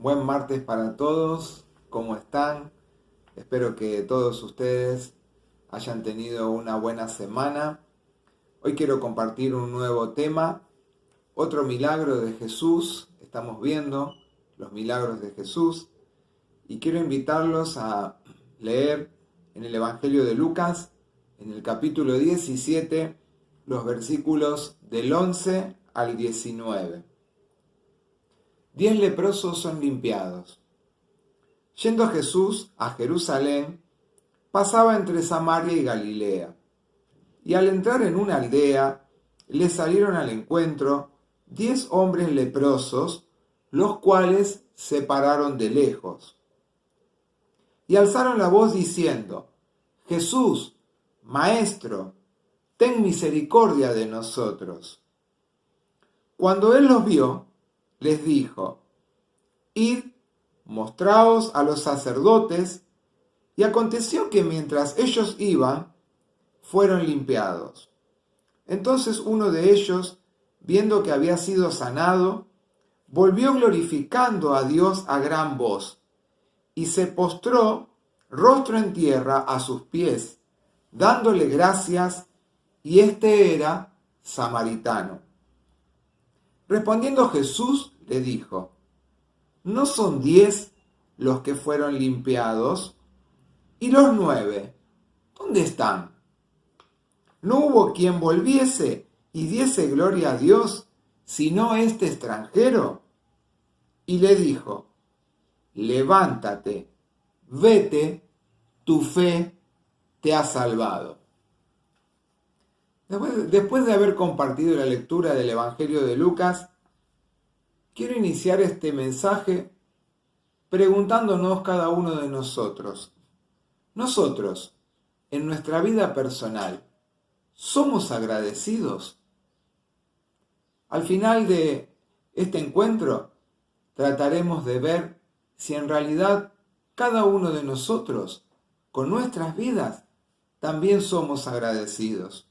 Buen martes para todos, ¿cómo están? Espero que todos ustedes hayan tenido una buena semana. Hoy quiero compartir un nuevo tema, otro milagro de Jesús. Estamos viendo los milagros de Jesús y quiero invitarlos a leer en el Evangelio de Lucas, en el capítulo 17, los versículos del 11 al 19. 10 leprosos son limpiados. Yendo Jesús a Jerusalén, pasaba entre Samaria y Galilea. Y al entrar en una aldea, le salieron al encuentro 10 hombres leprosos, los cuales se pararon de lejos. Y alzaron la voz diciendo: Jesús, Maestro, ten misericordia de nosotros. Cuando él los vio, les dijo: Id, mostraos a los sacerdotes. Y aconteció que mientras ellos iban, fueron limpiados. Entonces uno de ellos, viendo que había sido sanado, volvió glorificando a Dios a gran voz, y se postró rostro en tierra a sus pies, dándole gracias, y este era samaritano. Respondiendo Jesús le dijo: ¿No son 10 los que fueron limpiados? ¿Y los 9? ¿Dónde están? ¿No hubo quien volviese y diese gloria a Dios, sino este extranjero? Y le dijo: Levántate, vete, tu fe te ha salvado. Después de haber compartido la lectura del Evangelio de Lucas, quiero iniciar este mensaje preguntándonos cada uno de nosotros, en nuestra vida personal, ¿somos agradecidos? Al final de este encuentro, trataremos de ver si en realidad cada uno de nosotros, con nuestras vidas, también somos agradecidos.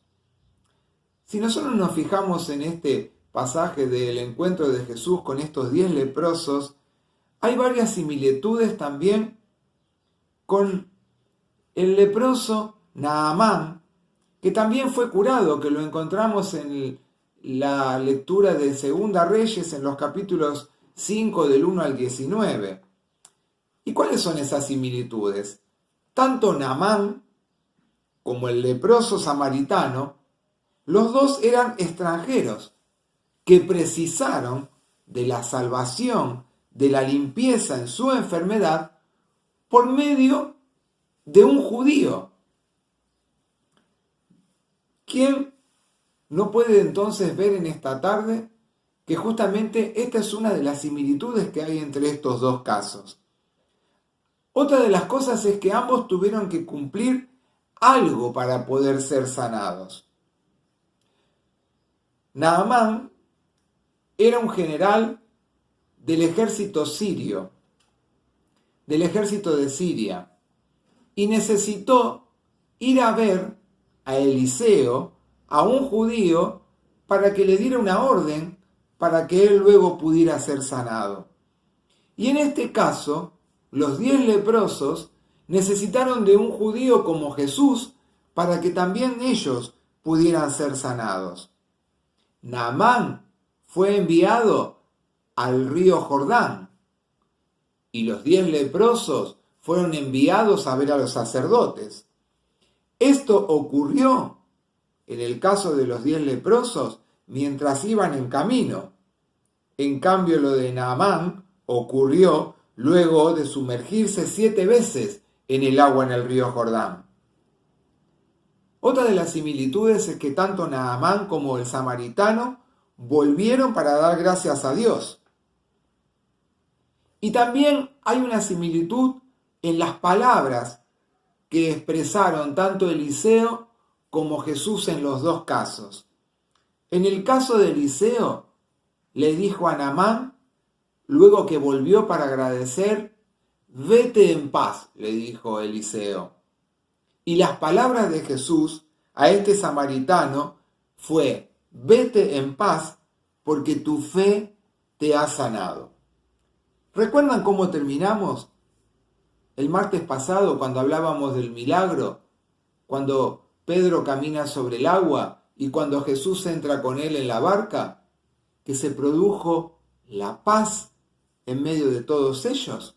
Si nosotros nos fijamos en este pasaje del encuentro de Jesús con estos 10 leprosos, hay varias similitudes también con el leproso Naamán, que también fue curado, que lo encontramos en la lectura de Segunda Reyes en los capítulos 5 del 1 al 19. ¿Y cuáles son esas similitudes? Tanto Naamán como el leproso samaritano, los dos eran extranjeros que precisaron de la salvación, de la limpieza en su enfermedad por medio de un judío. ¿Quién no puede entonces ver en esta tarde que justamente esta es una de las similitudes que hay entre estos dos casos? Otra de las cosas es que ambos tuvieron que cumplir algo para poder ser sanados. Naamán era un general del ejército sirio, del ejército de Siria, y necesitó ir a ver a Eliseo, a un judío, para que le diera una orden para que él luego pudiera ser sanado. Y en este caso, los 10 leprosos necesitaron de un judío como Jesús para que también ellos pudieran ser sanados. Naamán fue enviado al río Jordán y los 10 leprosos fueron enviados a ver a los sacerdotes. Esto ocurrió en el caso de los 10 leprosos mientras iban en camino. En cambio, lo de Naamán ocurrió luego de sumergirse 7 veces en el agua en el río Jordán. Otra de las similitudes es que tanto Naamán como el samaritano volvieron para dar gracias a Dios. Y también hay una similitud en las palabras que expresaron tanto Eliseo como Jesús en los dos casos. En el caso de Eliseo, le dijo a Naamán, luego que volvió para agradecer: vete en paz, le dijo Eliseo. Y las palabras de Jesús a este samaritano fue: vete en paz porque tu fe te ha sanado. ¿Recuerdan cómo terminamos el martes pasado cuando hablábamos del milagro? Cuando Pedro camina sobre el agua y cuando Jesús entra con él en la barca, que se produjo la paz en medio de todos ellos.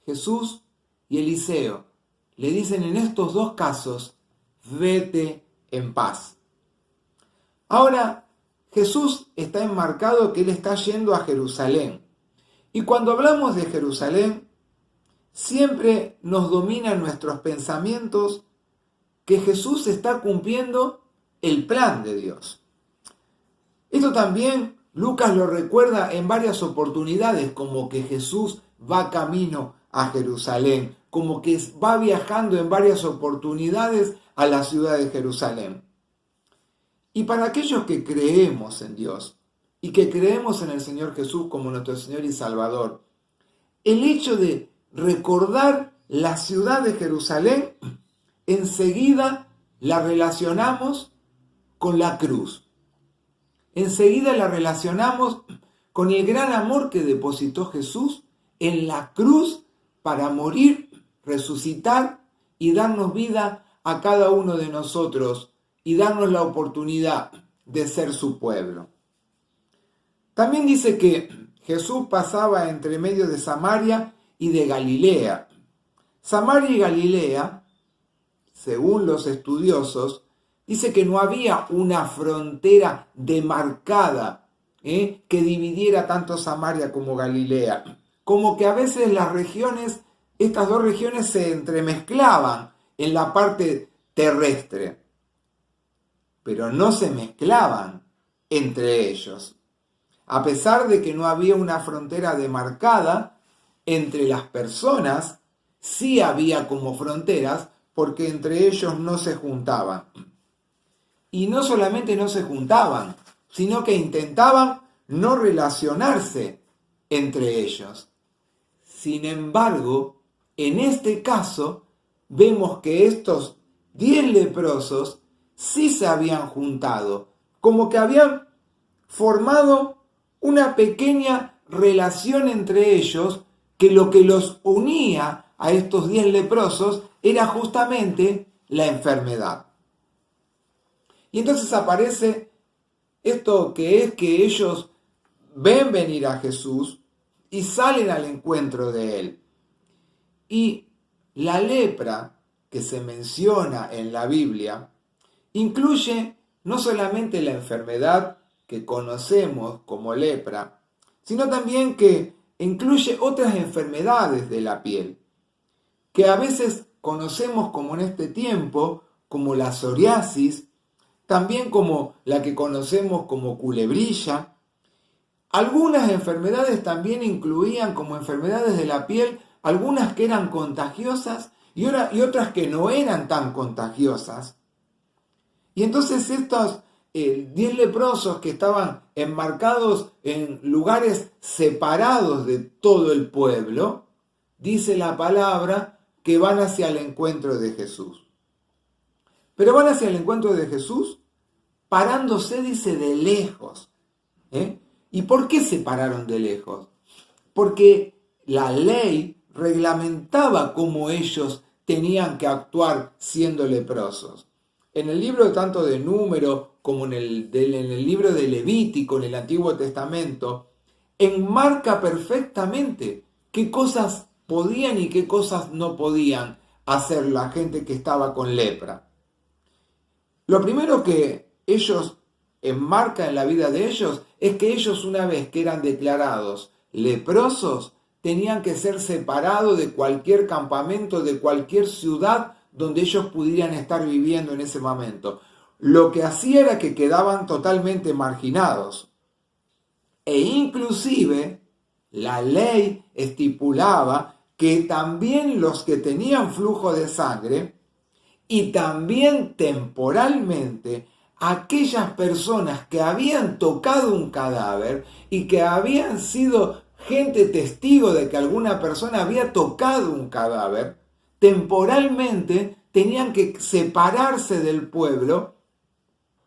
Jesús y Eliseo le dicen en estos dos casos, vete en paz. Ahora, Jesús está enmarcado que él está yendo a Jerusalén. Y cuando hablamos de Jerusalén, siempre nos dominan nuestros pensamientos que Jesús está cumpliendo el plan de Dios. Esto también Lucas lo recuerda en varias oportunidades, como que Jesús va camino a Jerusalén, como que va viajando en varias oportunidades a la ciudad de Jerusalén. Y para aquellos que creemos en Dios y que creemos en el Señor Jesús como nuestro Señor y Salvador, el hecho de recordar la ciudad de Jerusalén, enseguida la relacionamos con la cruz. Enseguida la relacionamos con el gran amor que depositó Jesús en la cruz para morir, resucitar y darnos vida a cada uno de nosotros y darnos la oportunidad de ser su pueblo. También dice que Jesús pasaba entre medio de Samaria y de Galilea. Samaria y Galilea, según los estudiosos, dice que no había una frontera demarcada que dividiera tanto Samaria como Galilea. Como que a veces las regiones, estas dos regiones se entremezclaban en la parte terrestre, pero no se mezclaban entre ellos. A pesar de que no había una frontera demarcada entre las personas, sí había como fronteras porque entre ellos no se juntaban. Y no solamente no se juntaban, sino que intentaban no relacionarse entre ellos. Sin embargo, en este caso, vemos que estos 10 leprosos sí se habían juntado, como que habían formado una pequeña relación entre ellos, que lo que los unía a estos 10 leprosos era justamente la enfermedad. Y entonces aparece esto que es que ellos ven venir a Jesús y salen al encuentro de él. Y la lepra que se menciona en la Biblia incluye no solamente la enfermedad que conocemos como lepra, sino también que incluye otras enfermedades de la piel, que a veces conocemos como en este tiempo, como la psoriasis, también como la que conocemos como culebrilla. Algunas enfermedades también incluían como enfermedades de la piel, algunas que eran contagiosas y otras que no eran tan contagiosas. Y entonces estos 10 leprosos que estaban enmarcados en lugares separados de todo el pueblo, dice la palabra que van hacia el encuentro de Jesús. Pero van hacia el encuentro de Jesús parándose, dice, de lejos. ¿Y por qué se pararon de lejos? Porque la ley reglamentaba cómo ellos tenían que actuar siendo leprosos. En el libro tanto de Número como en el libro de Levítico, en el Antiguo Testamento, enmarca perfectamente qué cosas podían y qué cosas no podían hacer la gente que estaba con lepra. Lo primero que ellos enmarcan en la vida de ellos es que ellos, una vez que eran declarados leprosos, tenían que ser separados de cualquier campamento, de cualquier ciudad donde ellos pudieran estar viviendo en ese momento. Lo que hacía era que quedaban totalmente marginados. E inclusive la ley estipulaba que también los que tenían flujo de sangre y también temporalmente aquellas personas que habían tocado un cadáver y que habían sido gente testigo de que alguna persona había tocado un cadáver, temporalmente tenían que separarse del pueblo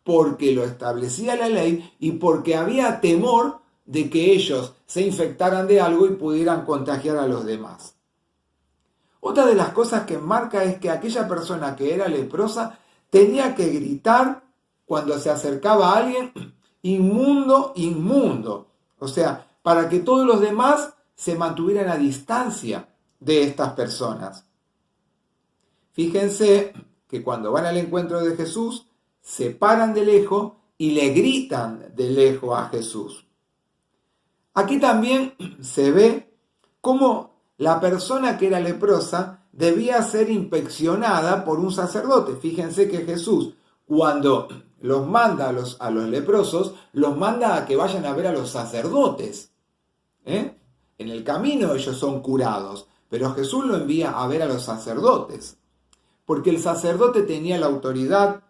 porque lo establecía la ley y porque había temor de que ellos se infectaran de algo y pudieran contagiar a los demás. Otra de las cosas que marca es que aquella persona que era leprosa tenía que gritar cuando se acercaba a alguien, inmundo, inmundo. O sea, para que todos los demás se mantuvieran a distancia de estas personas. Fíjense que cuando van al encuentro de Jesús, se paran de lejos y le gritan de lejos a Jesús. Aquí también se ve cómo la persona que era leprosa debía ser inspeccionada por un sacerdote. Fíjense que Jesús, cuando los manda a los leprosos, los manda a que vayan a ver a los sacerdotes. En el camino ellos son curados, pero Jesús lo envía a ver a los sacerdotes, porque el sacerdote tenía la autoridad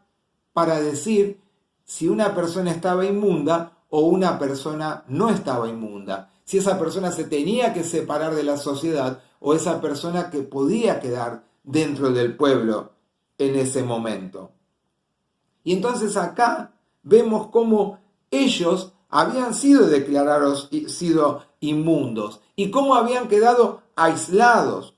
para decir si una persona estaba inmunda o una persona no estaba inmunda, si esa persona se tenía que separar de la sociedad o esa persona que podía quedar dentro del pueblo en ese momento. Y entonces acá vemos cómo ellos habían sido declarados sido inmundos y cómo habían quedado aislados.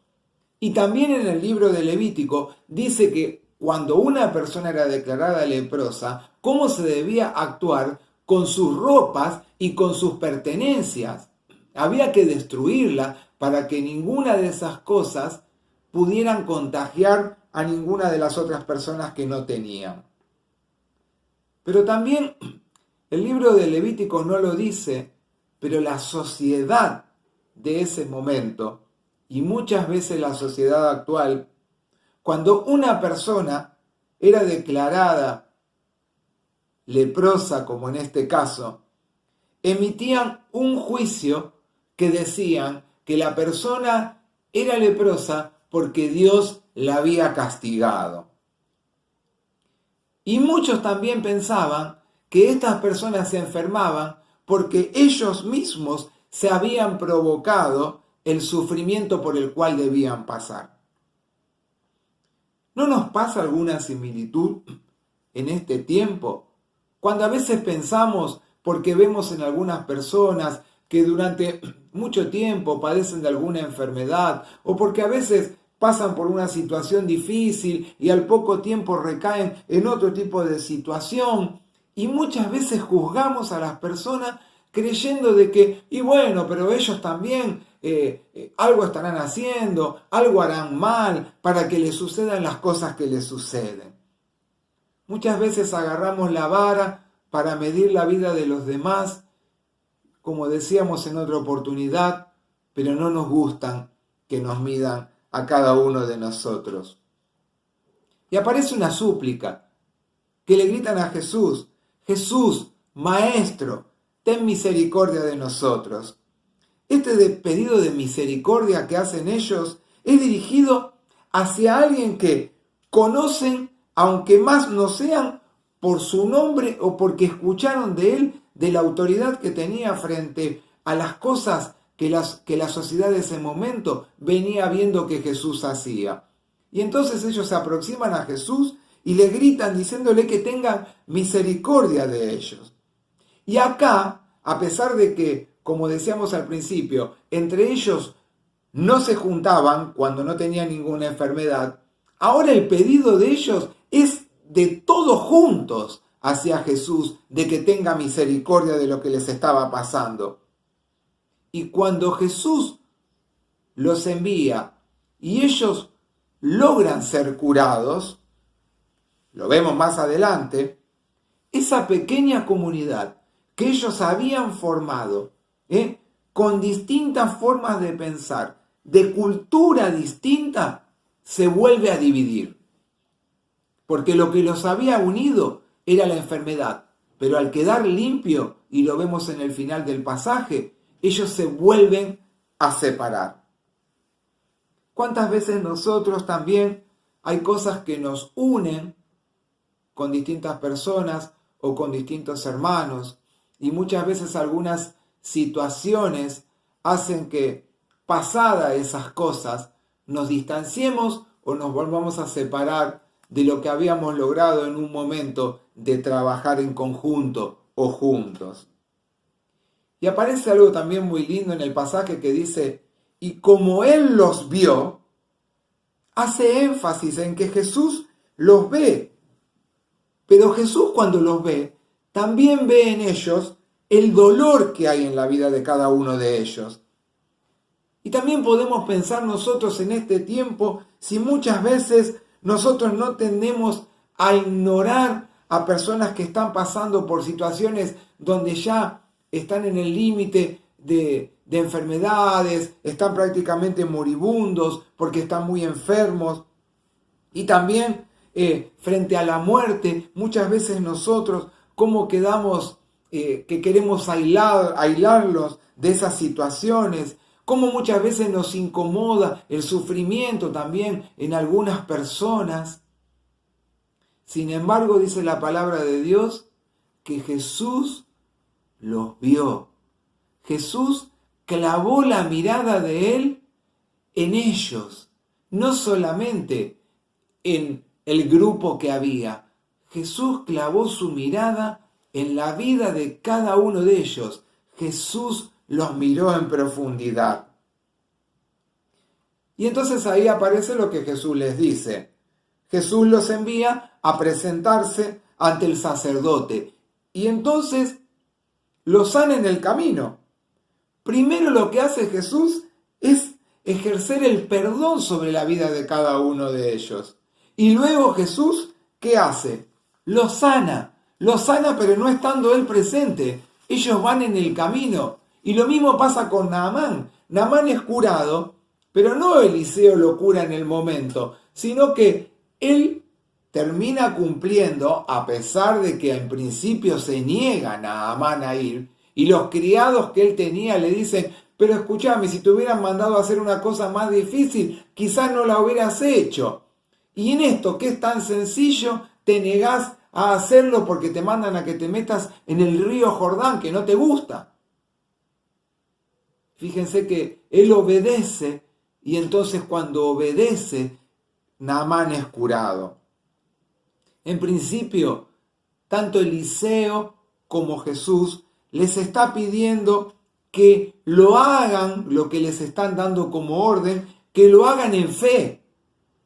Y también en el libro de Levítico dice que cuando una persona era declarada leprosa, cómo se debía actuar con sus ropas y con sus pertenencias. Había que destruirla para que ninguna de esas cosas pudieran contagiar a ninguna de las otras personas que no tenían. Pero también el libro de Levítico no lo dice, pero la sociedad de ese momento, y muchas veces la sociedad actual, cuando una persona era declarada leprosa, como en este caso, emitían un juicio que decían que la persona era leprosa porque Dios la había castigado. Y muchos también pensaban que estas personas se enfermaban porque ellos mismos se habían provocado el sufrimiento por el cual debían pasar. ¿No nos pasa alguna similitud en este tiempo? Cuando a veces pensamos, porque vemos en algunas personas que durante mucho tiempo padecen de alguna enfermedad, o porque a veces pasan por una situación difícil y al poco tiempo recaen en otro tipo de situación, y muchas veces juzgamos a las personas creyendo de que, y bueno, pero ellos también algo estarán haciendo, algo harán mal para que les sucedan las cosas que les suceden. Muchas veces agarramos la vara para medir la vida de los demás, como decíamos en otra oportunidad, pero no nos gustan que nos midan a cada uno de nosotros. Y aparece una súplica que le gritan a Jesús: Jesús, Maestro, ten misericordia de nosotros. Este pedido de misericordia que hacen ellos es dirigido hacia alguien que conocen, aunque más no sean por su nombre o porque escucharon de él, de la autoridad que tenía frente a las cosas que la sociedad de ese momento venía viendo que Jesús hacía. Y entonces ellos se aproximan a Jesús y le gritan diciéndole que tengan misericordia de ellos. Y acá, a pesar de que, como decíamos al principio, entre ellos no se juntaban cuando no tenían ninguna enfermedad, ahora el pedido de ellos es de todos juntos hacia Jesús, de que tenga misericordia de lo que les estaba pasando. Y cuando Jesús los envía y ellos logran ser curados, lo vemos más adelante, esa pequeña comunidad que ellos habían formado, con distintas formas de pensar, de cultura distinta, se vuelve a dividir. Porque lo que los había unido era la enfermedad, pero al quedar limpio, y lo vemos en el final del pasaje, ellos se vuelven a separar. ¿Cuántas veces nosotros también hay cosas que nos unen con distintas personas o con distintos hermanos? Y muchas veces algunas situaciones hacen que, pasadas esas cosas, nos distanciemos o nos volvamos a separar de lo que habíamos logrado en un momento de trabajar en conjunto o juntos. Y aparece algo también muy lindo en el pasaje que dice, y como Él los vio, hace énfasis en que Jesús los ve. Pero Jesús cuando los ve, también ve en ellos el dolor que hay en la vida de cada uno de ellos. Y también podemos pensar nosotros en este tiempo si muchas veces nosotros no tendemos a ignorar a personas que están pasando por situaciones donde ya están en el límite de enfermedades, están prácticamente moribundos porque están muy enfermos. Y también frente a la muerte, muchas veces nosotros, ¿cómo quedamos que queremos aislarlos de esas situaciones? Cómo muchas veces nos incomoda el sufrimiento también en algunas personas. Sin embargo, dice la palabra de Dios que Jesús los vio. Jesús clavó la mirada de Él en ellos, no solamente en el grupo que había. Jesús clavó su mirada en la vida de cada uno de ellos. Jesús los miró en profundidad. Y entonces ahí aparece lo que Jesús les dice. Jesús los envía a presentarse ante el sacerdote. Y entonces los sana en el camino. Primero lo que hace Jesús es ejercer el perdón sobre la vida de cada uno de ellos. Y luego Jesús, ¿qué hace? Los sana pero no estando Él presente. Ellos van en el camino. Y lo mismo pasa con Naamán. Naamán es curado, pero no Eliseo lo cura en el momento, sino que él termina cumpliendo, a pesar de que en principio se niega Naamán a ir, y los criados que él tenía le dicen, pero escúchame, si te hubieran mandado a hacer una cosa más difícil, quizás no la hubieras hecho. Y en esto, que es tan sencillo, te negás a hacerlo porque te mandan a que te metas en el río Jordán, que no te gusta. Fíjense que él obedece, y entonces cuando obedece, Naamán es curado. En principio, tanto Eliseo como Jesús les está pidiendo que lo hagan, lo que les están dando como orden, que lo hagan en fe.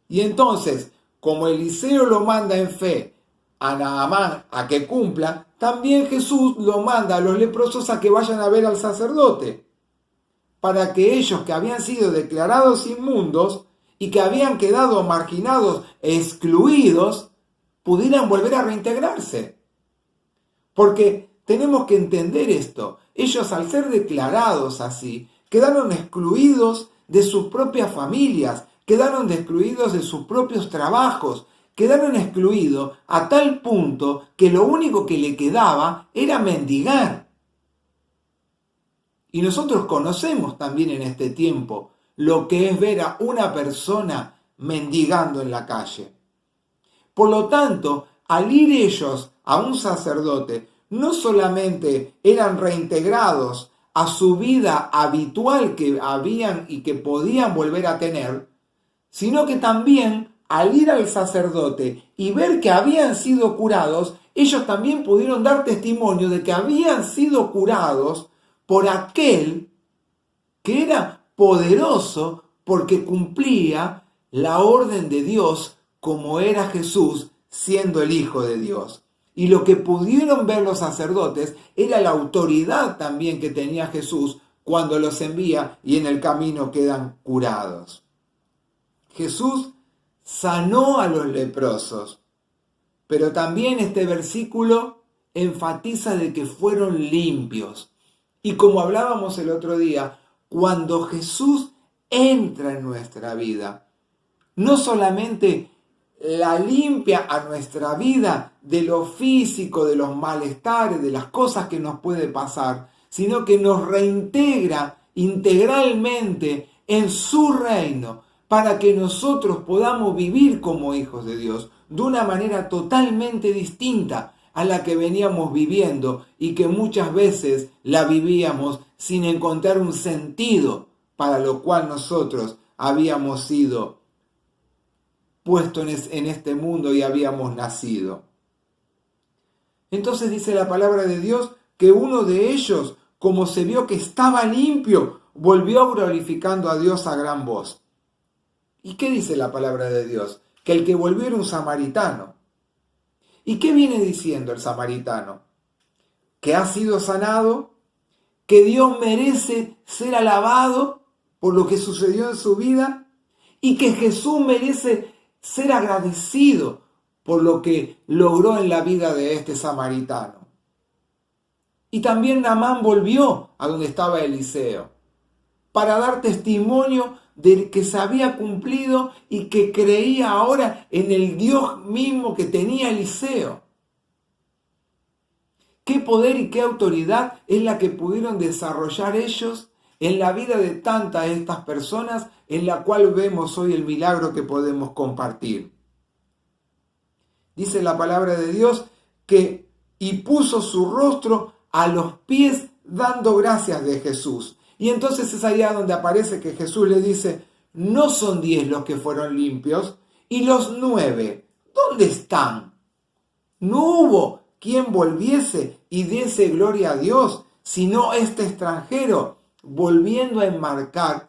Y entonces, como Eliseo lo manda en fe a Naamán a que cumpla, también Jesús lo manda a los leprosos a que vayan a ver al sacerdote, para que ellos que habían sido declarados inmundos y que habían quedado marginados e excluidos, pudieran volver a reintegrarse. Porque tenemos que entender esto. Ellos, al ser declarados así, quedaron excluidos de sus propias familias, quedaron excluidos de sus propios trabajos, quedaron excluidos a tal punto que lo único que le quedaba era mendigar. Y nosotros conocemos también en este tiempo lo que es ver a una persona mendigando en la calle. Por lo tanto, al ir ellos a un sacerdote, no solamente eran reintegrados a su vida habitual que habían y que podían volver a tener, sino que también al ir al sacerdote y ver que habían sido curados, ellos también pudieron dar testimonio de que habían sido curados por aquel que era poderoso porque cumplía la orden de Dios como era Jesús siendo el Hijo de Dios. Y lo que pudieron ver los sacerdotes era la autoridad también que tenía Jesús cuando los envía y en el camino quedan curados. Jesús sanó a los leprosos, pero también este versículo enfatiza de que fueron limpios. Y como hablábamos el otro día, cuando Jesús entra en nuestra vida, no solamente la limpia a nuestra vida de lo físico, de los malestares, de las cosas que nos puede pasar, sino que nos reintegra integralmente en su reino para que nosotros podamos vivir como hijos de Dios de una manera totalmente distinta a la que veníamos viviendo y que muchas veces la vivíamos sin encontrar un sentido para lo cual nosotros habíamos sido puestos en este mundo y habíamos nacido. Entonces dice la palabra de Dios que uno de ellos, como se vio que estaba limpio, volvió glorificando a Dios a gran voz. ¿Y qué dice la palabra de Dios? Que el que volvió era un samaritano. ¿Y qué viene diciendo el samaritano? Que ha sido sanado, que Dios merece ser alabado por lo que sucedió en su vida y que Jesús merece ser agradecido por lo que logró en la vida de este samaritano. Y también Naamán volvió a donde estaba Eliseo para dar testimonio de que se había cumplido y que creía ahora en el Dios mismo que tenía Eliseo. ¿Qué poder y qué autoridad es la que pudieron desarrollar ellos en la vida de tantas de estas personas, en la cual vemos hoy el milagro que podemos compartir? Dice la palabra de Dios que y puso su rostro a los pies dando gracias de Jesús. Y entonces es allá donde aparece que Jesús le dice, no son 10 los que fueron limpios, y los 9, ¿dónde están? No hubo quien volviese y diese gloria a Dios, sino este extranjero, volviendo a enmarcar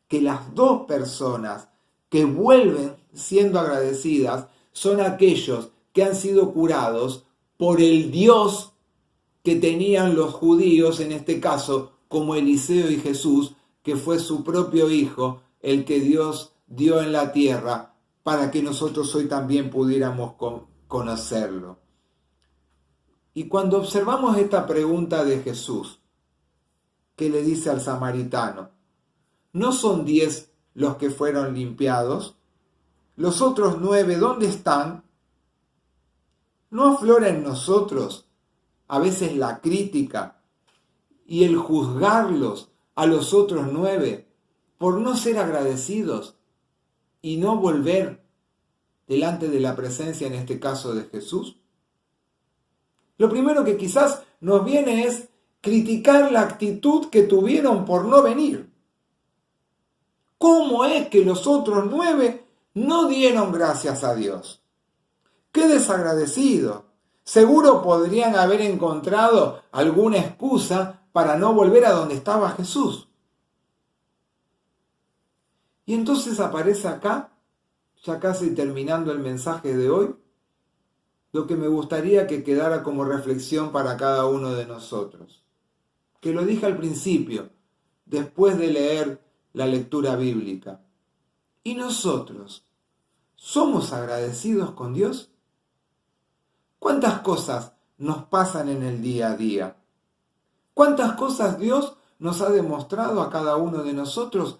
que las 2 personas que vuelven siendo agradecidas son aquellos que han sido curados por el Dios que tenían los judíos, en este caso, como Eliseo y Jesús, que fue su propio Hijo, el que Dios dio en la tierra, para que nosotros hoy también pudiéramos conocerlo. Y cuando observamos esta pregunta de Jesús, que le dice al samaritano, ¿no son 10 los que fueron limpiados? ¿Los otros 9 dónde están? ¿No aflora en nosotros a veces la crítica y el juzgarlos a los otros 9 por no ser agradecidos y no volver delante de la presencia, en este caso de Jesús? Lo primero que quizás nos viene es criticar la actitud que tuvieron por no venir. ¿Cómo es que los otros 9 no dieron gracias a Dios? ¡Qué desagradecido! Seguro podrían haber encontrado alguna excusa para no volver a donde estaba Jesús. Y entonces aparece acá, ya casi terminando el mensaje de hoy, lo que me gustaría que quedara como reflexión para cada uno de nosotros. Que lo dije al principio, después de leer la lectura bíblica. ¿Y nosotros somos agradecidos con Dios? ¿Cuántas cosas nos pasan en el día a día? ¿Cuántas cosas Dios nos ha demostrado a cada uno de nosotros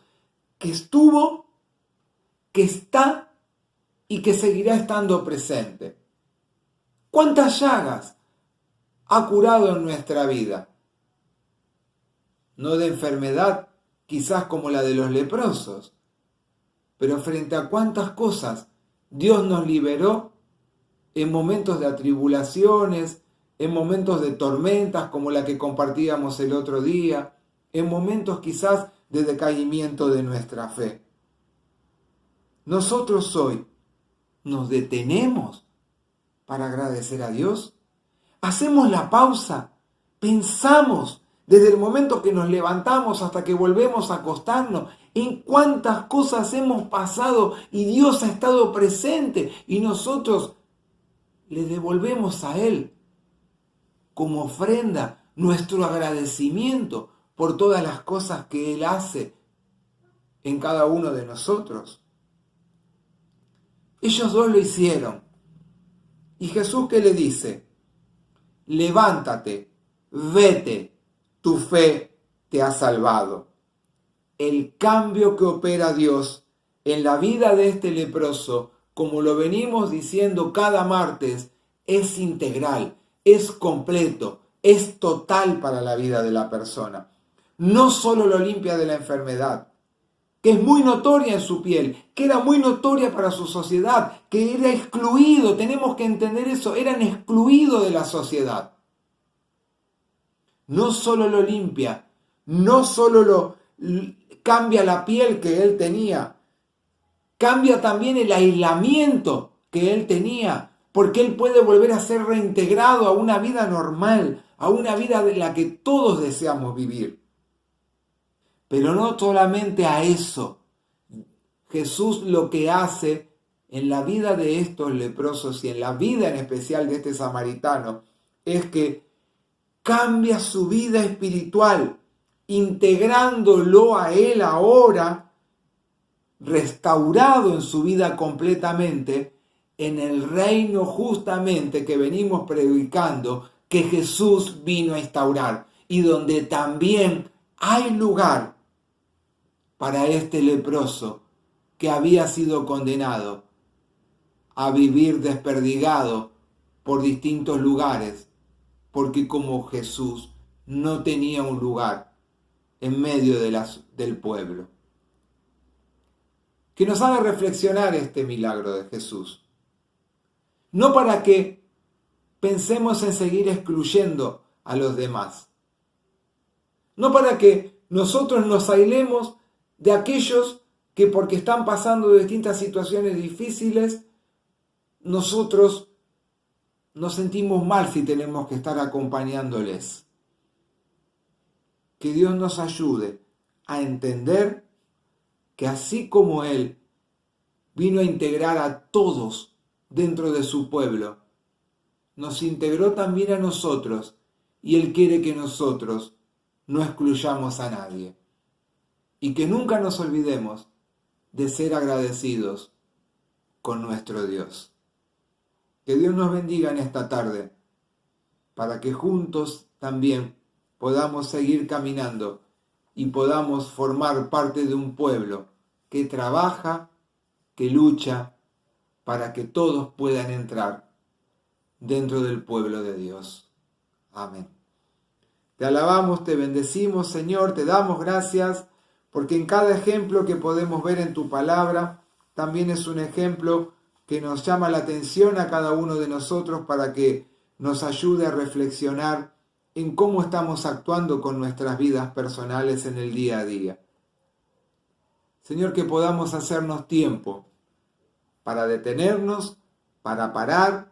que estuvo, que está y que seguirá estando presente? ¿Cuántas llagas ha curado en nuestra vida? No de enfermedad, quizás como la de los leprosos, pero frente a cuántas cosas Dios nos liberó en momentos de atribulaciones, en momentos de tormentas como la que compartíamos el otro día, en momentos quizás de decaimiento de nuestra fe. Nosotros hoy nos detenemos para agradecer a Dios. Hacemos la pausa, pensamos desde el momento que nos levantamos hasta que volvemos a acostarnos en cuántas cosas hemos pasado y Dios ha estado presente y nosotros le devolvemos a Él como ofrenda nuestro agradecimiento por todas las cosas que Él hace en cada uno de nosotros. Ellos 2 lo hicieron. ¿Y Jesús qué le dice? Levántate, vete, tu fe te ha salvado. El cambio que opera Dios en la vida de este leproso, como lo venimos diciendo cada martes, es integral, es completo, es total para la vida de la persona. No solo lo limpia de la enfermedad, que es muy notoria en su piel, que era muy notoria para su sociedad, que era excluido, tenemos que entender eso, eran excluidos de la sociedad. No solo lo limpia, no solo cambia la piel que él tenía, cambia también el aislamiento que él tenía, porque él puede volver a ser reintegrado a una vida normal, a una vida de la que todos deseamos vivir. Pero no solamente a eso. Jesús lo que hace en la vida de estos leprosos y en la vida en especial de este samaritano es que cambia su vida espiritual, integrándolo a él ahora, restaurado en su vida completamente, en el reino justamente que venimos predicando, que Jesús vino a instaurar, y donde también hay lugar para este leproso que había sido condenado a vivir desperdigado por distintos lugares, porque como Jesús no tenía un lugar en medio del pueblo. Que nos haga reflexionar este milagro de Jesús. No para que pensemos en seguir excluyendo a los demás. No para que nosotros nos aislemos de aquellos que porque están pasando distintas situaciones difíciles, nosotros nos sentimos mal si tenemos que estar acompañándoles. Que Dios nos ayude a entender que así como Él vino a integrar a todos dentro de su pueblo, nos integró también a nosotros y Él quiere que nosotros no excluyamos a nadie. Y que nunca nos olvidemos de ser agradecidos con nuestro Dios. Que Dios nos bendiga en esta tarde, para que juntos también podamos seguir caminando y podamos formar parte de un pueblo que trabaja, que lucha, para que todos puedan entrar dentro del pueblo de Dios. Amén. Te alabamos, te bendecimos, Señor, te damos gracias, porque en cada ejemplo que podemos ver en tu palabra, también es un ejemplo que nos llama la atención a cada uno de nosotros para que nos ayude a reflexionar en cómo estamos actuando con nuestras vidas personales en el día a día. Señor, que podamos hacernos tiempo para detenernos, para parar,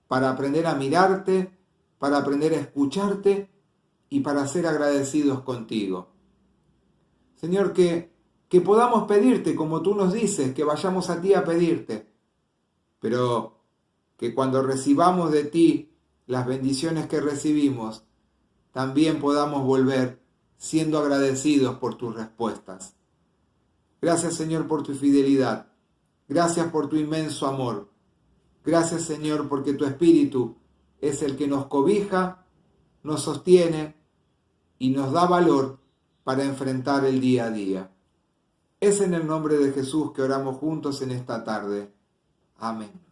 para aprender a mirarte, para aprender a escucharte y para ser agradecidos contigo. Señor, que podamos pedirte como tú nos dices, que vayamos a ti a pedirte, pero que cuando recibamos de ti las bendiciones que recibimos, también podamos volver siendo agradecidos por tus respuestas. Gracias, Señor, por tu fidelidad. Gracias por tu inmenso amor. Gracias, Señor, porque tu Espíritu es el que nos cobija, nos sostiene y nos da valor para enfrentar el día a día. Es en el nombre de Jesús que oramos juntos en esta tarde. Amén.